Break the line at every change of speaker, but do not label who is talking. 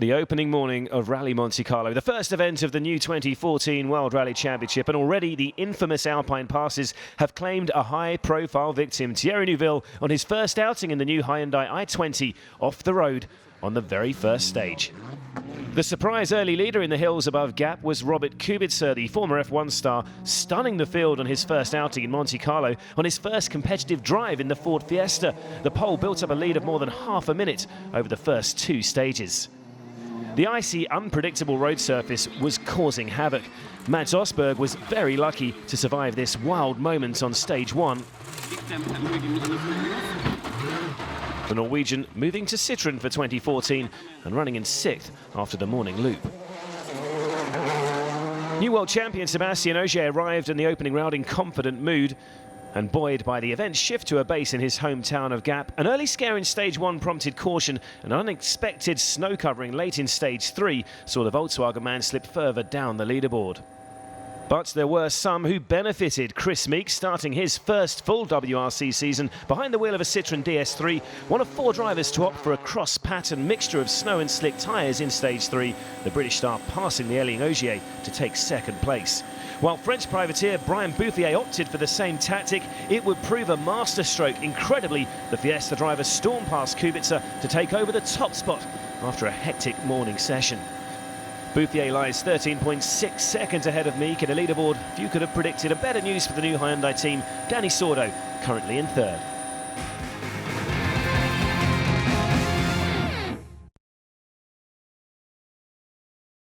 The opening morning of Rallye Monte-Carlo, the first event of the new 2014 World Rally Championship, and already the infamous Alpine passes have claimed a high-profile victim, Thierry Neuville, on his first outing in the new Hyundai i20 off the road on the very first stage. The surprise early leader in the hills above Gap was Robert Kubica, the former F1 star, stunning the field on his first outing in Monte-Carlo on his first competitive drive in the Ford Fiesta. The pole built up a lead of more than half a minute over the first two stages. The icy, unpredictable road surface was causing havoc. Mats Osberg was very lucky to survive this wild moment on stage one. The Norwegian moving to Citroën for 2014 and running in 6th after the morning loop. New world champion Sébastien Ogier arrived in the opening round in confident mood, and buoyed by the event's shift to a base in his hometown of Gap. An early scare in stage one prompted caution. An unexpected snow covering late in stage three saw the Volkswagen man slip further down the leaderboard. But there were some who benefited. Chris Meek, starting his first full WRC season behind the wheel of a Citroën DS3, one of 4 drivers to opt for a cross-pattern mixture of snow and slick tyres in stage 3, the British star passing the ailing Ogier to take second place. While French privateer Brian Bouffier opted for the same tactic, it would prove a masterstroke. Incredibly, the Fiesta driver stormed past Kubica to take over the top spot after a hectic morning session. Bouffier lies 13.6 seconds ahead of Meek in a leaderboard few could have predicted. And better news for the new Hyundai team, Danny Sordo currently in 3rd.